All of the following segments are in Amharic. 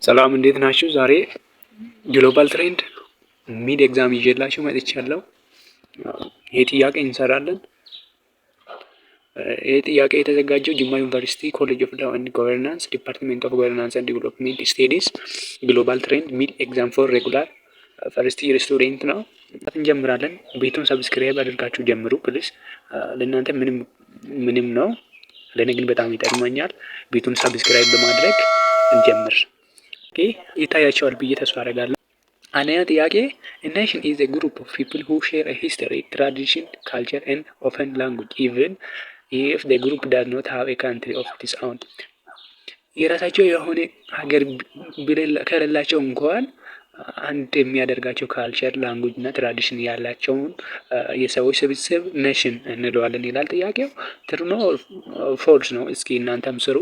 ሰላም እንዴት ናችሁ? ዛሬ ግሎባል ትሬንድ ሚድ ኤግዛም ይዤላችሁ መጥቻለሁ። ይሄ ጥያቄ እንሰራለን። ይሄ ጥያቄ የተዘጋጀው ጅማ ዩኒቨርሲቲ ኮሌጅ ኦፍ ላው ኤንድ ጎቨርናንስ ዲፓርትሜንት ኦፍ ጎቨርናንስ ኤንድ ዲቨሎፕመንት ስቴዲስ ግሎባል ትሬንድ ሚድ ኤግዛም ፎር ሬጉላር ፈርስት ይር ስቱደንት ነው። እንጀምራለን። ቤቱን ሰብስክራይብ አድርጋችሁ ጀምሩ ፕሊስ። ለእናንተ ምንም ነው፣ ለእኔ ግን በጣም ይጠቅመኛል። ቤቱን ሰብስክራይብ በማድረግ እንጀምር። ይታያቸዋል ብዬ ተስፋ አደርጋለሁ። አንደኛ ጥያቄ ኔሽን ኢዝ ግሩፕ ኦፍ ፒፕል ሁ ሼር ሂስትሪ ትራዲሽን ካልቸር ኤንድ ኦፈን ላንጉጅ ኢቭን ኢፍ ዘ ግሩፕ ዳዝ ኖት ሃቭ ኤ ካንትሪ ኦፍ ኢትስ ኦውን። የራሳቸው የሆነ ሀገር ከሌላቸው እንኳን አንድ የሚያደርጋቸው ካልቸር ላንጉጅ እና ትራዲሽን ያላቸውን የሰዎች ስብስብ ኔሽን እንለዋለን ይላል ጥያቄው። ትሩ ነው ፎልስ ነው? እስኪ እናንተም ስሩ።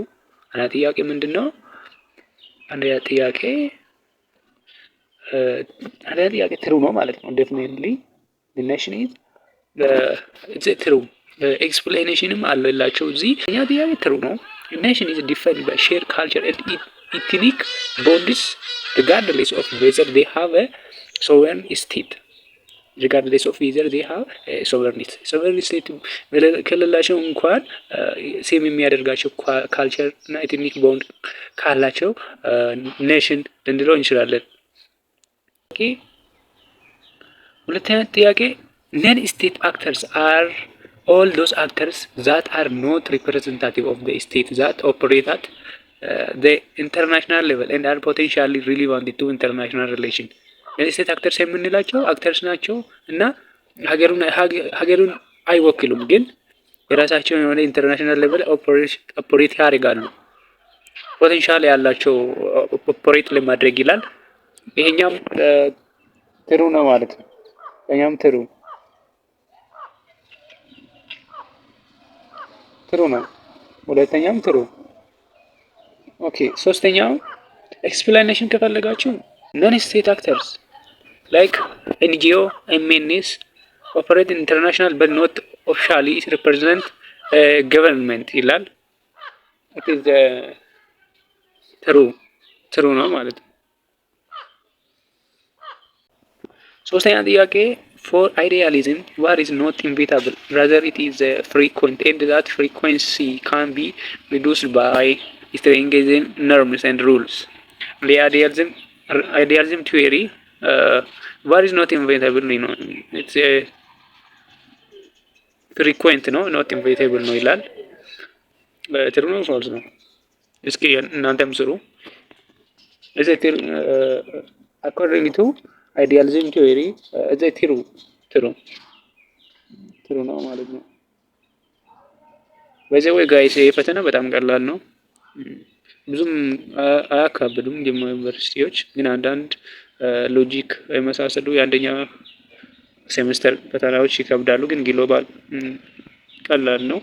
እና ጥያቄ ምንድን ነው? አንደኛ ጥያቄ ትሩ ነው ማለት ነው። ዴፊኒትሊ ኔሽን ኢዝ ትሩ። ኤክስፕላኔሽንም አለላቸው እዚህ። እኛ ጥያቄ ትሩ ነው። ኔሽን ኢዝ ዲፋይንድ ባይ ሼር ካልቸር ኤንድ ኢትኒክ ቦንድስ ሪጋርድሌስ ኦፍ ዌዘር ዴይ ሃቭ ኤ ሶቨርን ስቴት ሪጋርድሌስ ኦፍ ዌዘር ዴይ ሃቭ ሶቨርን ስቴት ከሌላቸው እንኳን ሴም የሚያደርጋቸው ካልቸር እና ኢትኒክ ቦንድ ካላቸው ኔሽን ልንለው እንችላለን። ሁለተኛ ጥያቄ ነን ስቴት አክተርስ አር ኦል ዶስ አክተርስ ዛት አር ኖት ሪፕሬዘንታቲቭ ኦፍ ዘ ስቴት ዛት ኦፐሬት አት ዘ ኢንተርናሽናል ሌቨል ኤንድ አር ፖቴንሻሊ ሪሊቫንት ቱ ኢንተርናሽናል ሪሌሽን። ነን ስቴት አክተርስ የምንላቸው አክተርስ ናቸው እና ሀገሩን አይወክሉም፣ ግን የራሳቸውን የሆነ ኢንተርናሽናል ሌቨል ኦፐሬት ያደርጋሉ። ፖቴንሻል ያላቸው ኦፐሬት ለማድረግ ይላል። ይሄኛም ትሩ ነው ማለት ነው። ይሄኛም ትሩ ነው። ሁለተኛም ትሩ። ኦኬ ሶስተኛው ኤክስፕላኔሽን ከፈለጋችሁ ነን ስቴት አክተርስ ላይክ ኤንጂኦ ኤምኤንኤስ ኦፐሬት ኢንተርናሽናል በት ኖት ኦፊሻሊ ሪፕሬዘንት ገቨርንመንት ይላል። ትሩ ነው ማለት ነው። ሶስተኛ ጥያቄ ፎር አይዲያሊዝም ዋት ኢዝ ኖት ኢንቪታብል ራዘር ኢት ኢዝ ፍሪኩዌንት ኤንድ ዛት ፍሪኩዌንሲ ካን ቢ ሪዱስድ ባይ ስትሪንግዝን ነርምስ ኤንድ ሩልስ። አይዲያሊዝም ቲዮሪ ዋት ኢዝ ኖት ኢንቪታብል ነው፣ ኢትስ ፍሪኩዌንት ነው፣ ኖት ኢንቪታብል ነው ይላል። ትሩ ነው ፎልስ ነው? እስኪ እናንተም ስሩ። አኮርዲንግ ቱ አይዲያሊዝም ቲዮሪ ትሩ ነው ማለት ነው። በዚህ ወይ ጋይስ ይሄ ፈተና በጣም ቀላል ነው፣ ብዙም አያካብዱም ጅማ ዩኒቨርሲቲዎች። ግን አንዳንድ ሎጂክ የመሳሰሉ የአንደኛ ሴሚስተር ፈተናዎች ይከብዳሉ፣ ግን ግሎባል ቀላል ነው።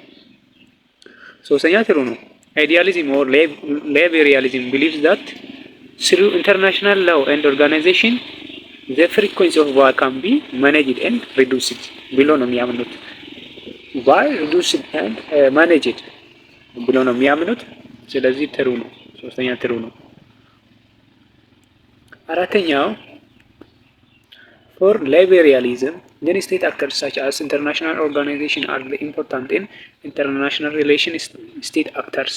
ሶስተኛ ትሩ ነው። አይዲያሊዝም ኦር ሊበራሊዝም ቢሊቭስ ዛት ስሩ ኢንተርናሽናል ላው ኤንድ ኦርጋናይዜሽን ዘ ፍሪኩዌንሲ ኦፍ ዋር ካን ቢ ማኔጅድ ኤንድ ሪዱስድ ብሎ ነው የሚያምኑት። ዋር ሪዱስድ ኤንድ ማኔጅድ ብሎ ነው የሚያምኑት። ስለዚህ ትሩ ነው። ሶስተኛ ትሩ ነው። አራተኛው ፎር ሊበራሊዝም then state actors such as international organization are important in international relations. state actors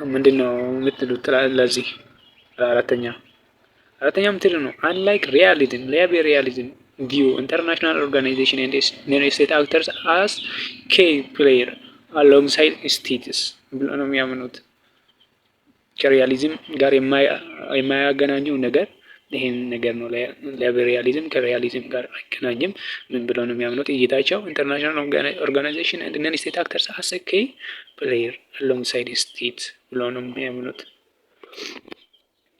ምንድነው የምትሉት? ለዚህ አራተኛም ትሩ ነው። unlike realism liberalism view international organization and state actors as key player alongside states ብሎ ነው የሚያምኑት። ከሪያሊዝም ጋር የማያገናኘው ነገር ይሄን ነገር ነው። ሊበራሊዝም ከሪያሊዝም ጋር አይገናኝም። ምን ብለው ነው የሚያምኑት? እይታቸው ኢንተርናሽናል ኦርጋናይዜሽን ኤንድ ነን ስቴት አክተርስ አስ ኤ ኬይ ፕሌየር አሎንግሳይድ ስቴት ብለው ነው የሚያምኑት።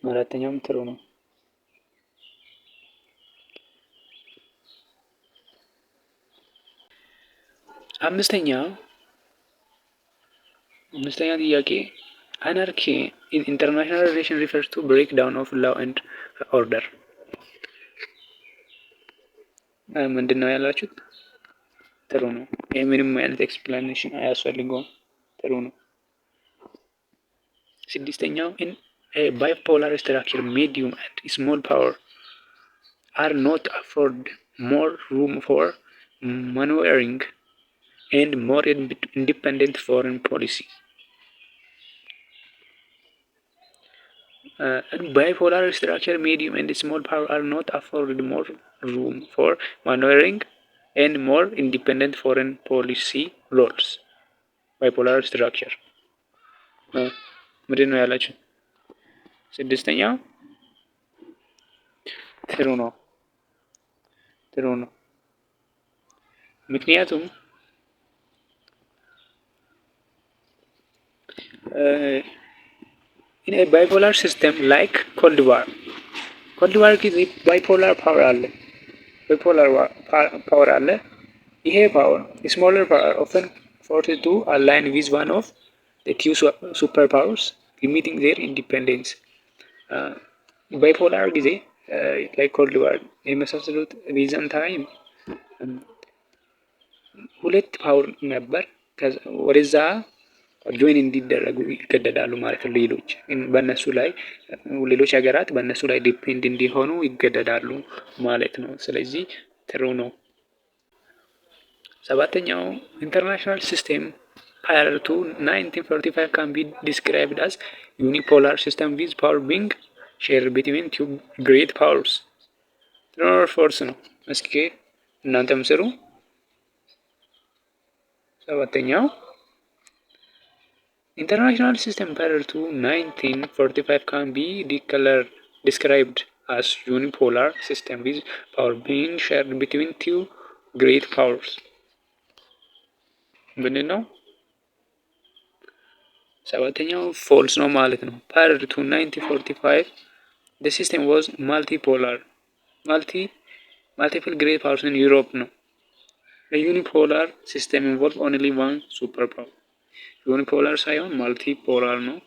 አራተኛውም ትሩ ነው። አምስተኛ ጥያቄ አናርኪ in international relation refers to breakdown of law and order። ምንድነው ያላችሁት? ትሩ ነው። ይሄ ምንም አይነት ኤክስፕላኔሽን አያስፈልገውም። ትሩ ነው። ስድስተኛው A bipolar structure, medium and small power, are not afford more room for maneuvering and more independent foreign policy. Bipolar structure, medium and small power are not afforded more room for maneuvering and more independent foreign policy roles. ባይፖላር ስትራክቸር ምንድን ነው ያላችሁ? ስድስተኛው ትሩ ነው። ትሩ ነው። ምክንያቱም in a bipolar system like cold war ጊዜ ባይፖላር ፓወር አለ። ባይፖላር ፓወር አለ። ይሄ ፓወር ስሞለር ፓወር ኦፍን forced to align with one of the two superpowers, limiting their independence. ባይፖላር ጊዜ like cold war የመሳሰሉት ሪዘን ታይም ሁለት ፓወር ነበር። ወደዛ ጆይን እንዲደረጉ ይገደዳሉ ማለት ነው። ሌሎች ሀገራት በእነሱ ላይ ዲፔንድ እንዲሆኑ ይገደዳሉ ማለት ነው። ስለዚህ ትሩ ነው። ሰባተኛው ኢንተርናሽናል ሲስተም prior to 1945 can be described as unipolar system with power being shared between two great powers. ትሩ ኦር ፎልስ ነው? እስኪ እናንተም ስሩ። ሰባተኛው international system prior to 1945 can be described as unipolar system with power being shared between two great powers. ምንድን ነው? ሰባተኛው ፎልስ ነው ማለት ነው። prior to 1945 the system was multipolar. multiple great powers in Europe ነው። a unipolar system involve only one superpower. ዩኒፖላር ሳይሆን ማልቲፖላር ነው።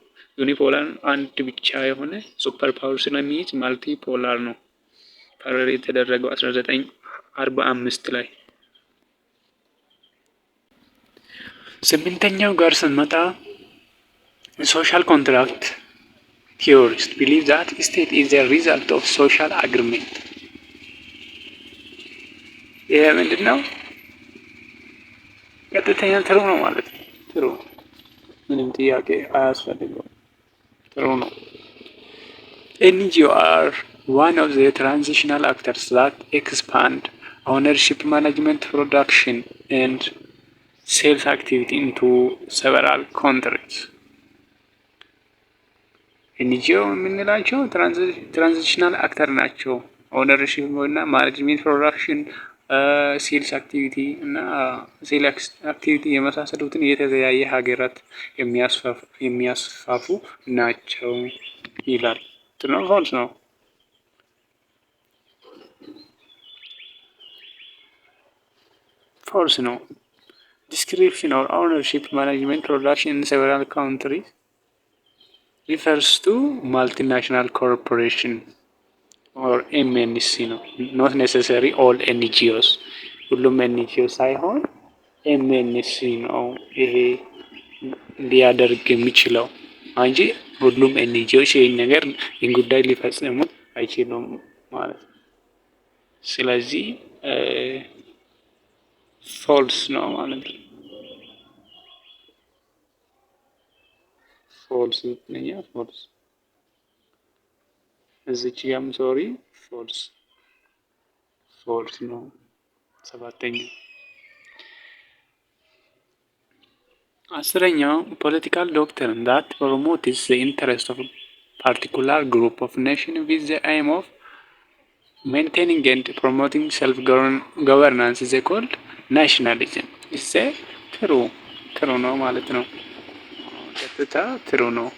ዩኒፖላር አንድ ብቻ የሆነ ሱፐር ፓወር ስለሚይዝ ማልቲፖላር ነው። ፓወር የተደረገው 1945 ላይ። ስምንተኛው ጋር ስንመጣ ሶሻል ኮንትራክት ቲዮሪስት ቢሊቭ ዛት ስቴት ኢዝ ዘ ሪዛልት ኦፍ ሶሻል አግሪመንት። ይሄ ምንድን ነው? ቀጥተኛ ትሩ ነው ማለት ነው። ትሩ ምንም ጥያቄ አያስፈልገውም። ጥሩ ነው። ኤንጂኦ አር one of the transitional actors that expand ownership, management, production and sales activity into several countries. ኤንጂኦ የምንላቸው ትራንዚሽናል አክተር ናቸው። ኦነርሺፕ እና ማኔጅመንት፣ ፕሮዳክሽን፣ ሴልስ አክቲቪቲ እና ሴል አክቲቪቲ የመሳሰሉትን የተለያየ ሀገራት የሚያስፋፉ ናቸው ይላል። ትሩ ነው ፎልስ ነው? ፎልስ ነው። ዲስክሪፕሽን ኦር ኦውነርሺፕ ማኔጅመንት ፕሮዳክሽን ኢን ሴቨራል ካንትሪስ ሪፈርስ ቱ ማልቲናሽናል ኮርፖሬሽን ኦር ኤምኤንሲ ነው። ኖት ኔሴሰሪ ኦል ኤንጂኦስ፣ ሁሉም ኤንጂኦ ሳይሆን ኤምኤንሲ ነው ይሄ ሊያደርግ የሚችለው እንጂ ሁሉም ኤንጂኦች ይህን ነገር ይህን ጉዳይ ሊፈጽሙት አይችሉም ማለት ነው። ስለዚህ ፎልስ ነው ማለት ነው። ፎልስ ነኛ ፎልስ እዚች ጋም ሶሪ ፎልስ ነው። ሰባተኛው። አስረኛው ፖለቲካል ዶክትሪን that promotes the interest of a particular group of nation with the aim of maintaining and promoting self-governance is called nationalism. is a ትሩ ነው ማለት ነው። ቀጥታ ትሩ ነው።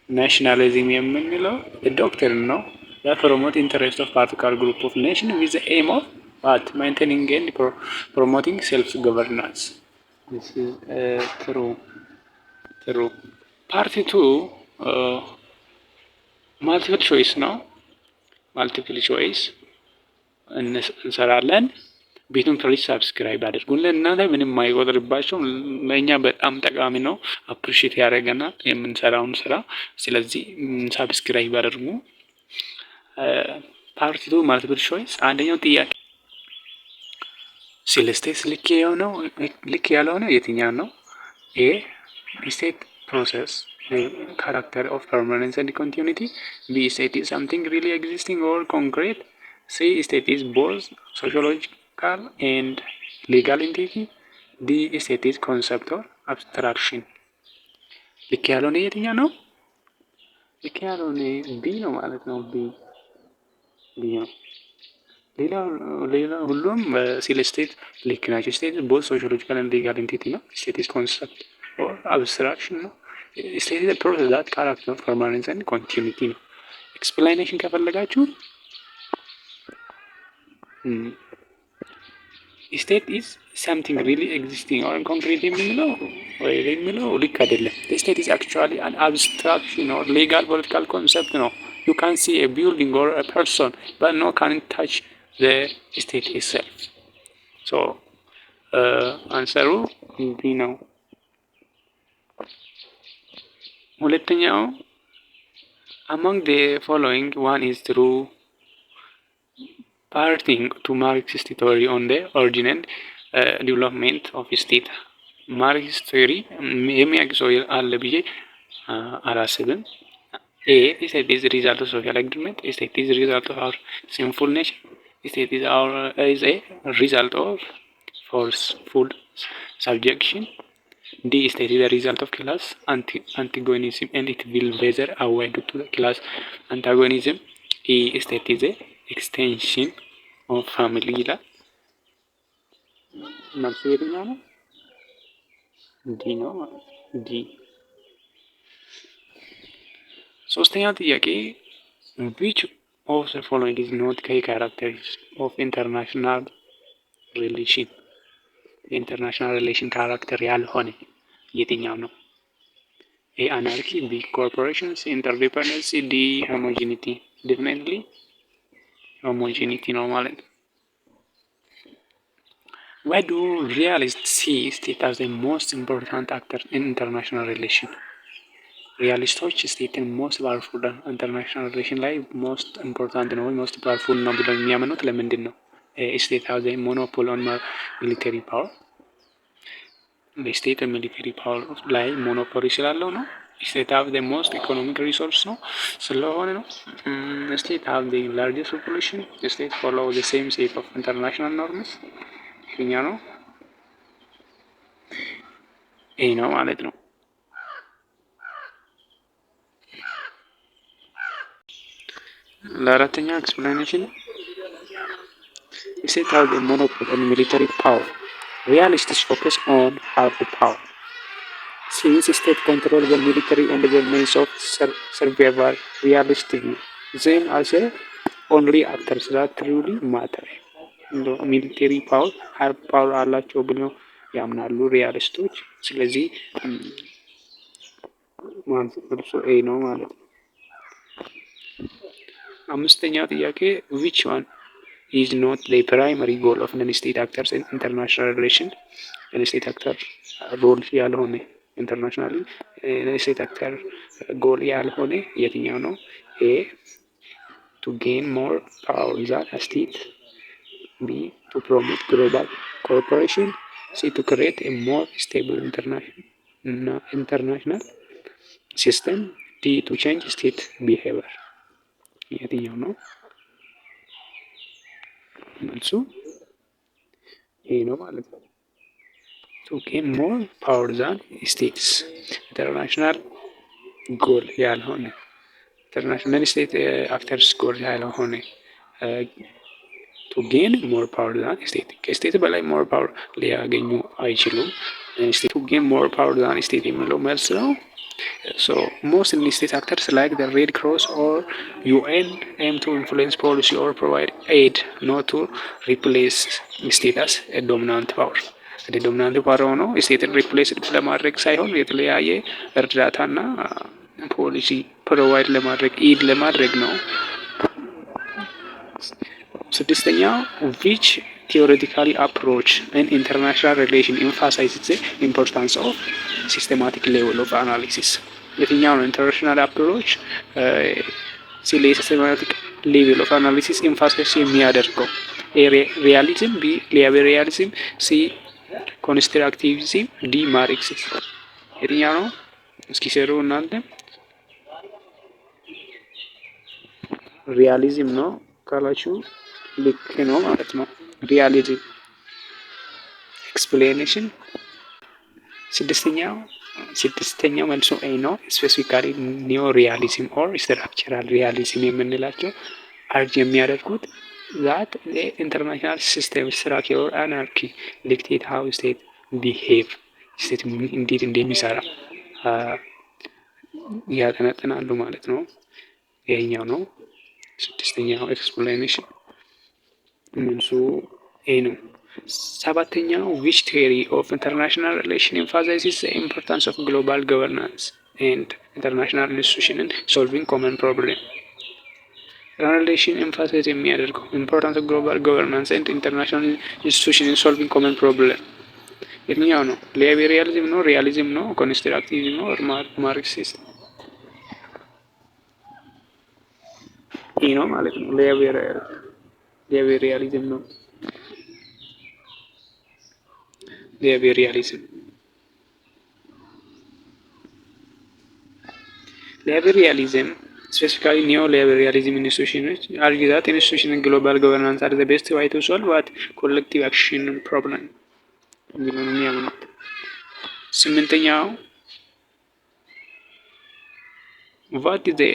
ናሽናሊዝም የምንለው ዶክትሪን ነው that promote interest of particular group of nation with the aim of what maintaining and promoting self-governance. this is true. ፓርቲ 2 ማልቲፕል ቾይስ ነው። ማልቲፕል ቾይስ እንሰራለን። ቤቱን ፕሊዝ ሳብስክራይብ አድርጉልን። እናንተ ምንም አይቆጥርባቸው፣ ለእኛ በጣም ጠቃሚ ነው። አፕሪሺየት ያደረገናል የምንሰራውን ስራ። ስለዚህ ሳብስክራይብ አድርጉ። ፓርቲቱ ማልቲፕል ቾይስ አንደኛው ጥያቄ ስለ ስቴት ልክ ያልሆነው የትኛው ነው? ኤ ስቴት ፕሮሰስ ካራክተር ኦፍ ፐርማነንስ ኤንድ ኮንቲኒቲ። ቢ ስቴት ኢዝ ሳምቲንግ ሪሊ ኤግዚስቲንግ ኦር ኮንክሪት። ሲ ስቴት ኢዝ ቦዝ ሶሺዮሎጂካል ኤንድ ሊጋል ኢንቲቲ። ዲ ስቴት ኢዝ ኮንሰፕት ኦር አብስትራክሽን። ልክ ያልሆነ የትኛው ነው? ልክ ያልሆነ ቢ ነው ማለት ነው። ቢ ነው። ሌላ ሁሉም ስለ ስቴት ልክ ናቸው። ስቴት ቦዝ ሶሺዮሎጂካል ኤንድ ሊጋል ኢንቲቲ ነው። ስቴት ኢዝ ኮንሰፕት ኦር አብስትራክሽን ነው። ስቴት ኢዝ ፕሮሰስ ዛት ካራክተር ኦፍ ፐርማነንስ ኤንድ ኮንቲኒቲ ነው። ኤክስፕላኔሽን ከፈለጋችሁ ስቴት ኢዝ ሳምቲንግ ሪሊ ኤግዚስቲንግ ኦር ኮንክሪት የሚለው ልክ አይደለም። ስቴት ኢዝ አክቹዋሊ አን አብስትራክሽን ኦር ሌጋል ፖለቲካል ኮንሰፕት ነው። You can see a building or a person, but no can touch the state itself. So, አንሰሩ እንዲህ ነው። ሁለተኛው among the following one is true. Parting to Marxist theory on the origin and development of state. Marxist theory የሚያውቅ ሰው አለ ብዬ አላስብም። A state is the result of social agreement. State is the result of our sinful nature. State is a result of forceful subjection. D state is the result of class antagonism and it will whether avoid to the class antagonism. E state is a extension of family ይላል። መልሱ የትኛው ነው? ዲ ነው ማለት ዲ። ሶስተኛው ጥያቄ which of the following is not key characteristics of international relation? የኢንተርናሽናል ሪሌሽን ካራክተር ያልሆነ የትኛው ነው? ኤ አናርኪ፣ ቢ ኮርፖሬሽን፣ ሲ ኢንተርዲፐንደንስ፣ ዲ ሆሞጂኒቲ። ዴፊኒትሊ ሆሞጂኒቲ ነው ማለት ነው። Why do realists see state as the most important actor in international relation? ሪያሊስቶች ስቴትን ሞስት ፓወርፉል ኢንተርናሽናል ሪሌሽን ላይ ሞስት ኢምፖርታንት ነው ወይ ሞስት ፓወርፉል ነው ብለው የሚያምኑት ለምንድን ነው? ስቴት ሀዝ ሞኖፖል ኦን ሚሊተሪ ፓወር። ስቴት ሚሊተሪ ፓወር ላይ ሞኖፖሊ ስላለው ነው። ስቴት ሀቭ ዘ ሞስት ኢኮኖሚክ ሪሶርስ ነው ስለሆነ ነው። ስቴት ሀቭ ዘ ላርጀስት ፖፑሌሽን። ስቴት ፎሎው ዘ ሴም ሴት ኦፍ ኢንተርናሽናል ኖርምስ። ይሄኛው ነው ይሄ ነው ማለት ነው። ለአራተኛው ኤክስፕላኔሽን ስቴት ሀቭ ዘ ሞኖፖሊ ኦን ሚሊተሪ ፓወር። ሪያሊስቲክስ ፎከስ ኦን ሃርድ ፓወር since state control the military and the means of survival. Realists view them as a only actors that truly matter. ሚሊተሪ ፓወር ሃርድ ፓወር አላቸው ብለው ያምናሉ ሪያሊስቶች። ስለዚህ መልሱ ኤ ነው ማለት ነው። አምስተኛው ጥያቄ which one is not the primary goal of non-state actors in international relation? non-state actor ሮል ያልሆነ ኢንተርናሽናሊ non-state actor ጎል ያልሆነ የትኛው ነው? ኤ to gain more power than a state, B to promote global cooperation, C to create a more stable international system, D to change state behavior. የትኛው ነው? መልሱ ይሄ ነው ማለት ነው። to gain more power than states ኢንተርናሽናል ጎል ያልሆነ ኢንተርናሽናል ስቴት አክተርስ ጎል ያልሆነ to gain more power than state ከስቴት በላይ more power ሊያገኙ አይችሉም። to gain more power than state የሚለው መልስ ነው። So most state actors like the Red Cross or UN aim to influence policy or provide aid, not to replace state as a dominant power. The dominant power ሆኖ ስቴትን ሪፕሌስ ለማድረግ ሳይሆን የተለያየ እርዳታና ፖሊሲ ፕሮቫይድ ለማድረግ ኢድ ለማድረግ ነው። ስድስተኛው which theoretical approach in international relation emphasizes the importance of systematic level of analysis። የትኛው ነው ኢንተርናሽናል አፕሮች ስለ ሲስተማቲክ ሌቭል ኦፍ አናሊሲስ ኤምፋሳይዝ የሚያደርገው? ሪያሊዝም፣ ቢ ሊበራሊዝም፣ ሲ ኮንስትራክቲቪዝም፣ ዲ ማርክሲዝም። የትኛው ነው? እስኪ ሰሩ እናንተ። ሪያሊዝም ነው ካላችሁ ልክ ነው ማለት ነው። ሪያሊዝም ኤክስፕሌኔሽን። ስድስተኛው መልሶ ኤ ነው። ስፔሲፊካሊ ኒዮ ሪያሊዝም ኦር ስትራክቸራል ሪያሊዝም የምንላቸው አርጅ የሚያደርጉት ዛት ኢንተርናሽናል ሲስተም ስትራክቸር ኦር አናርኪ ዲክቴት ሃው ስቴት ቢሄቭ፣ ስቴት እንዴት እንደሚሰራ ያጠነጥናሉ ማለት ነው። ይሄኛው ነው ስድስተኛው ኤክስፕሌኔሽን። መልሱ ኤ ነው። ሰባተኛው ዊች ቴዎሪ ኦፍ ኢንተርናሽናል ሪሌሽን ኤምፋሳይዝስ ዘ ኢምፖርታንስ ኦፍ ግሎባል ገቨርናንስ ኤንድ ኢንተርናሽናል ኢንስቲትዩሽንን ሶልቪንግ ኮመን ፕሮብሌም። ሪሌሽን ኤምፋሳይዝ የሚያደርገው ኢምፖርታንስ ኦፍ ግሎባል ገቨርናንስ ኤንድ ኢንተርናሽናል ኢንስቲትዩሽንን ሶልቪንግ ኮመን ፕሮብሌም የትኛው ነው? ሊበራሊዝም ነው? ሪያሊዝም ነው? ኮንስትራክቲቪዝም ነው? ማርክሲዝም? ይህ ነው ማለት ነው። ሊበራሊዝም ነው። ሊበራሊዝም specifically neo-liberalism institutions argue that institutional global governance are the best way to solve what collective action problem የሚለውን የሚያምኑት። ስምንተኛው what is the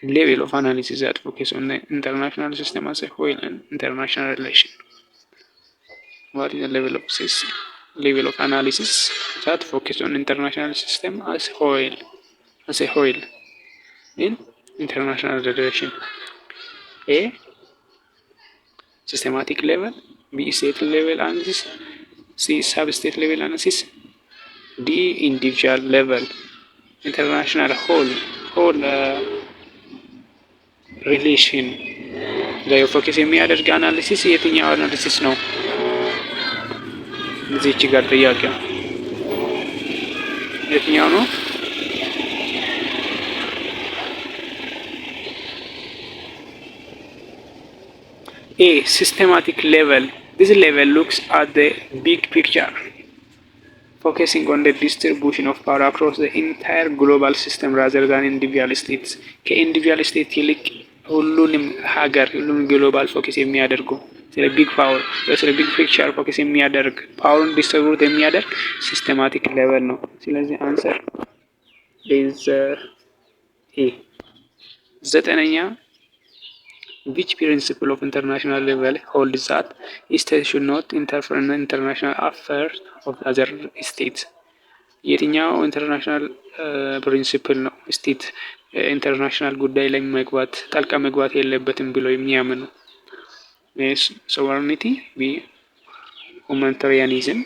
level of analysis that focus on the international system as a whole and international relation? What is the level of analysis that focus on international system as a whole in international relation? A systematic level, B state level analysis, C sub-state level analysis, D individual level international whole ሪሌሽን ላይ ፎከስ የሚያደርግ አናሊሲስ የትኛው አናሊሲስ ነው? እዚች ጋር ጥያቄው የትኛው ነው? A systematic level. This level looks at the big picture, focusing on the distribution of power across the entire global system rather than individual states. ከኢንዲቪጁዋል ስቴት ይልቅ ሁሉንም ሀገር ሁሉንም ግሎባል ፎከስ የሚያደርጉ ስለ ቢግ ፓወር ስለ ቢግ ፒክቸር ፎከስ የሚያደርግ ፓወርን ዲስትሪቢዩት የሚያደርግ ሲስተማቲክ ሌቨል ነው። ስለዚህ አንሰር ኢዝ ኤ። ዘጠነኛ which principle of international level holds that states should not interfere in international affairs of other states? የትኛው ኢንተርናሽናል ፕሪንሲፕል ነው ስቴት ኢንተርናሽናል ጉዳይ ላይ መግባት ጣልቃ መግባት የለበትም ብሎ የሚያምኑ? ሶቨርኒቲ፣ ቢ ሁማኒታሪያኒዝም፣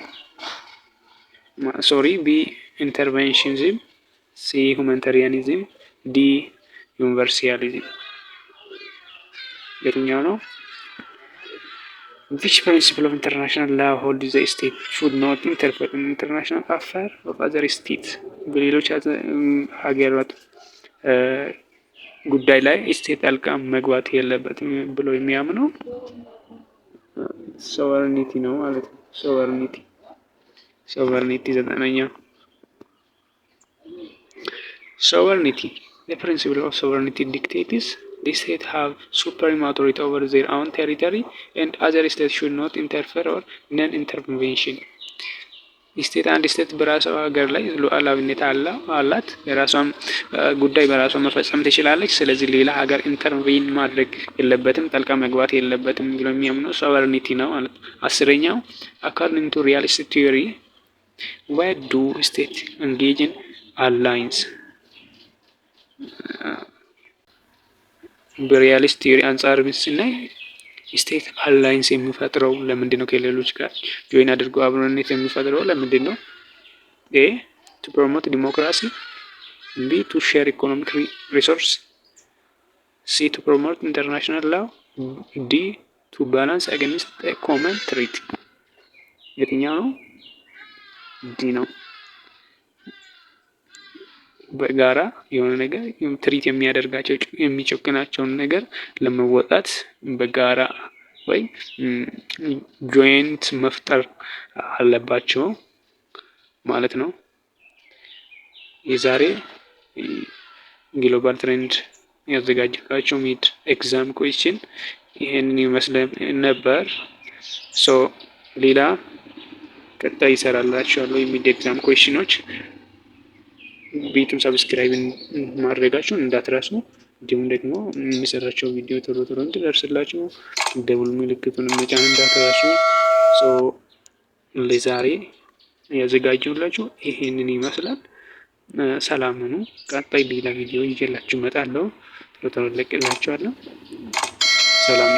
ቢ ኢንተርቬንሽኒዝም፣ ሲ ሁማኒታሪያኒዝም፣ ዲ ዩኒቨርሳሊዝም። የትኛው ነው? which principle of international law holds the state should not interfere in international affairs of other states? በሌሎች ሀገራት ጉዳይ ላይ ስቴት ጣልቃ መግባት የለበትም ብሎ የሚያምነው ሶቨርኒቲ ነው ማለት ነው። ሶቨርኒቲ ዘጠነኛ። Sovereignty. The principle of sovereignty dictates the states have supreme authority over their own territory and other states should not interfere or non-intervention. ስቴት አንድ ስቴት በራሷ ሀገር ላይ ሉዓላዊነት አላት። የራሷን ጉዳይ በራሷ መፈጸም ትችላለች። ስለዚህ ሌላ ሀገር ኢንተርቬን ማድረግ የለበትም፣ ጣልቃ መግባት የለበትም ብሎ የሚያምነው ሶቨርኒቲ ነው ማለት ነው። አስረኛው according to realist theory why do states engage in alliance? በሪያሊስት ቲዮሪ አንጻር ስናይ ስቴት አላይንስ የሚፈጥረው ለምንድን ነው? ከሌሎች ጋር ጆይን አድርጎ አብሮነት የሚፈጥረው ለምንድን ነው? ኤ ቱ ፕሮሞት ዲሞክራሲ፣ ቢ ቱ ሼር ኢኮኖሚክ ሪሶርስ፣ ሲ ቱ ፕሮሞት ኢንተርናሽናል ላው፣ ዲ ቱ ባላንስ አገንስት ኮመን ትሪት የትኛው ነው? ዲ ነው። በጋራ የሆነ ነገር ትሪት የሚያደርጋቸው የሚጨክናቸውን ነገር ለመወጣት በጋራ ወይ ጆይንት መፍጠር አለባቸው ማለት ነው። የዛሬ ግሎባል ትሬንድ ያዘጋጀላቸው ሚድ ኤግዛም ኩዌስችን ይሄንን ይመስል ነበር። ሶ ሌላ ቀጣይ ይሰራላችኋለሁ የሚድ ኤግዛም ኩዌስችኖች። ቤቱን ሰብስክራይብ ማድረጋችሁን እንዳትረሱ። እንዲሁም ደግሞ የሚሰራቸው ቪዲዮ ቶሎ ቶሎ እንዲደርስላችሁ ደውል ምልክቱን መጫን እንዳትረሱ። ለዛሬ ያዘጋጀሁላችሁ ይሄንን ይመስላል። ሰላም ሁኑ። ቀጣይ ሌላ ቪዲዮ ይዤላችሁ እመጣለሁ። ቶሎ ቶሎ እለቅላችኋለሁ። ሰላም